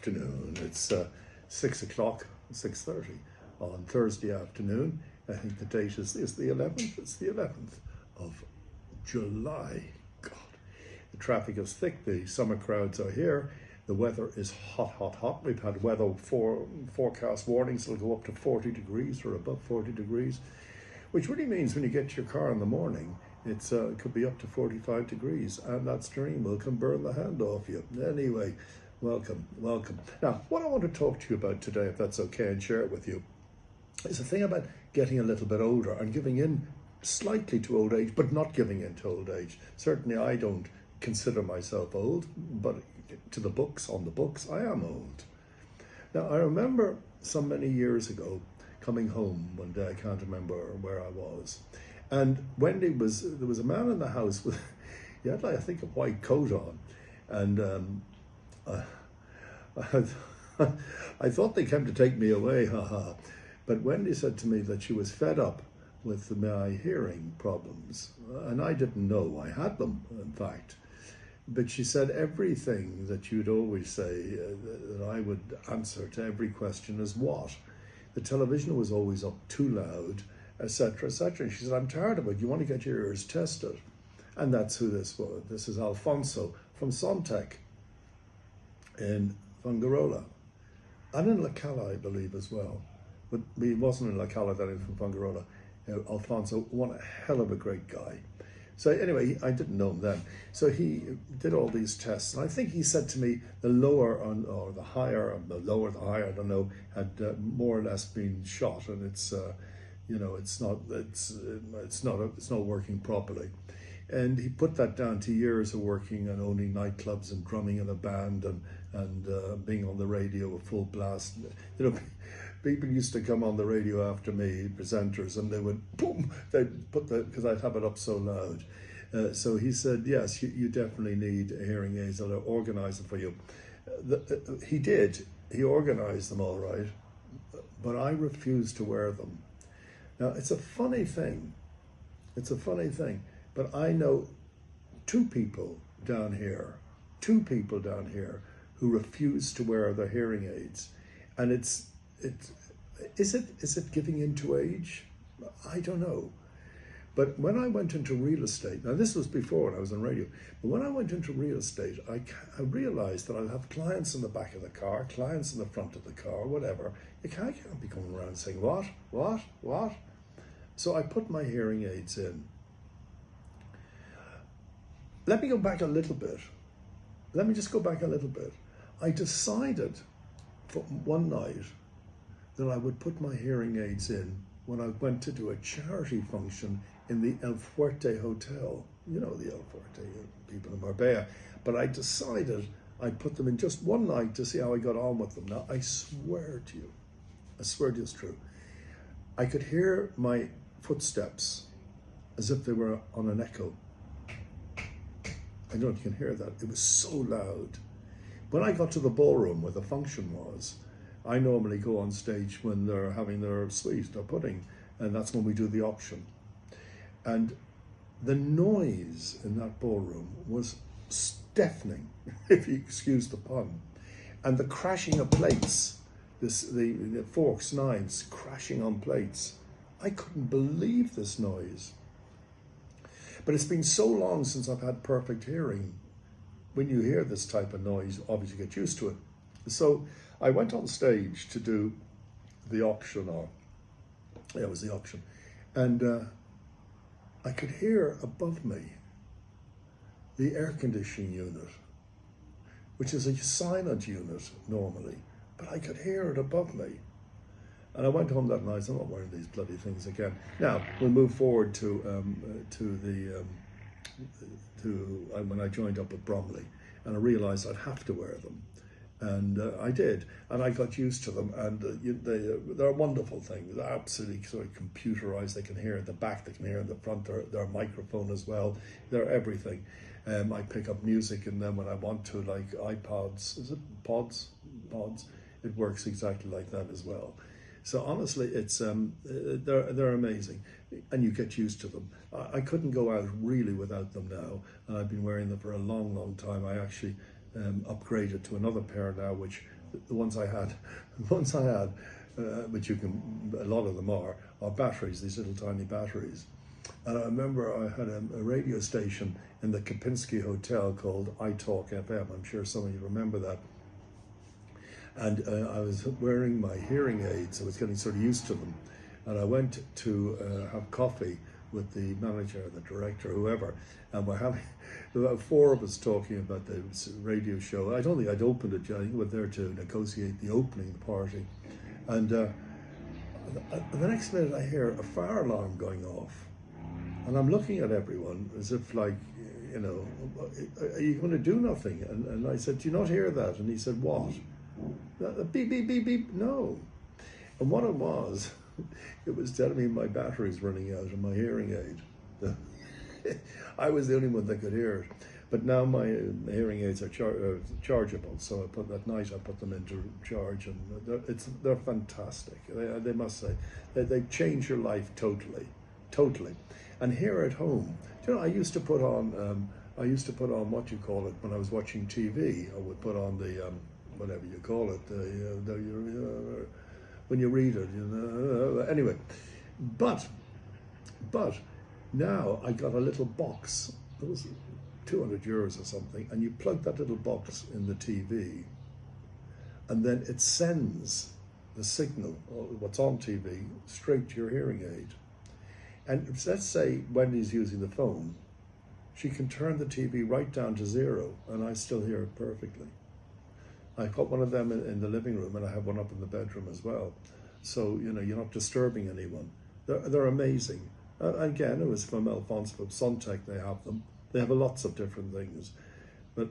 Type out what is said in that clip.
afternoon. It's 6 o'clock, 6:30 on Thursday afternoon. I think the date is the 11th. It's the 11th of July. God, the traffic is thick. The summer crowds are here. The weather is hot, hot, hot. We've had weather forecast warnings. It'll go up to 40 degrees or above 40 degrees, which really means when you get to your car in the morning, it could be up to 45 degrees, and that steering wheel can burn the hand off you. Anyway, welcome, welcome. Now, what I want to talk to you about today, if that's okay, and share it with you, is the thing about getting a little bit older and giving in slightly to old age, but not giving in to old age. Certainly, I don't consider myself old, but to the books, on the books, I am old. Now, I remember so many years ago coming home one day, I can't remember where I was, and there was a man in the house with, he had, like, I think, a white coat on, and I thought they came to take me away, haha. But Wendy said to me that she was fed up with my hearing problems, and I didn't know I had them, in fact. But she said everything that you'd always say, that I would answer to every question is what? The television was always up too loud, etc., etc. And she said, I'm tired of it. You want to get your ears tested. And that's who this was. This is Alfonso from Sontec in Fungarola. And in La Cala, I believe, as well. But he wasn't in La Cala, that is, from Fungarola. Alfonso, one hell of a great guy. So anyway, I didn't know him then. So he did all these tests. And I think he said to me, the lower or the higher, the lower, the higher, I don't know, had more or less been shot. And it's, it's not working properly. And he put that down to years of working and owning nightclubs and drumming in a band and being on the radio at full blast. People used to come on the radio after me, presenters, and they would, boom, they'd put because I'd have it up so loud. So he said, yes, you definitely need hearing aids. I'll organize it for you. He did. He organized them all right, but I refused to wear them. Now, it's a funny thing. It's a funny thing. But I know two people down here who refuse to wear their hearing aids. And is it giving in to age? I don't know. But when I went into real estate, now this was before when I was on radio, but when I went into real estate, I realized that I'll have clients in the back of the car, clients in the front of the car, whatever. I can't be coming around saying, what? So I put my hearing aids in. Let me go back a little bit. Let me just go back a little bit. I decided for one night that I would put my hearing aids in when I went to do a charity function in the El Fuerte Hotel. You know the El Fuerte, people in Marbella. But I decided I'd put them in just one night to see how I got on with them. Now, I swear to you it's true. I could hear my footsteps as if they were on an echo. I don't know if you can hear that. It was so loud. When I got to the ballroom where the function was, I normally go on stage when they're having their sweet, their pudding, and that's when we do the auction. And the noise in that ballroom was deafening, if you excuse the pun. And the crashing of plates, the forks, knives crashing on plates. I couldn't believe this noise. But it's been so long since I've had perfect hearing. When you hear this type of noise, obviously you get used to it. So I went on stage to do the auction, it was the auction, and I could hear above me the air conditioning unit, which is a silent unit normally, but I could hear it above me. And I went home that night. I'm not wearing these bloody things again. Now we'll move forward to when I joined up with Bromley, and I realised I'd have to wear them, and I did, and I got used to them. And they're a wonderful thing. They're absolutely sort of computerized. They can hear in the back, they can hear in the front. They're a microphone as well. They're everything. I pick up music in them when I want to, like iPods. Is it pods? Pods. It works exactly like that as well. So honestly, it's they're amazing, and you get used to them. I couldn't go out really without them now, and I've been wearing them for a long, long time. I actually upgraded to another pair now, which the ones I had, the ones I had, which you can, a lot of them are batteries, these little tiny batteries. And I remember I had a radio station in the Kempinski Hotel called iTalk FM. I'm sure some of you remember that. And I was wearing my hearing aids. I was getting sort of used to them. And I went to have coffee with the manager, the director, whoever. And we're having about four of us talking about the radio show. I don't think I'd opened it yet. I think we were there to negotiate the opening party. And the next minute I hear a fire alarm going off. And I'm looking at everyone as if like, you know, are you going to do nothing? And I said, do you not hear that? And he said, what? Beep, beep, beep, beep. No. And what it was telling me my battery's running out of my hearing aid. I was the only one that could hear it. But now my hearing aids are chargeable, so at night I put them into charge, and they're fantastic. They must say, they change your life totally. And here at home, you know, I used to put on what you call it when I was watching TV. I would put on the whatever you call it, when you read it, you know. Anyway, but now I got a little box. It was €200 or something, and you plug that little box in the TV, and then it sends the signal, or what's on TV, straight to your hearing aid. And let's say Wendy's using the phone, she can turn the TV right down to 0, and I still hear it perfectly. I've got one of them in the living room, and I have one up in the bedroom as well. So, you know, you're not disturbing anyone. They're amazing. Again, it was from Alphonse, from Sontec, they have them. They have lots of different things. But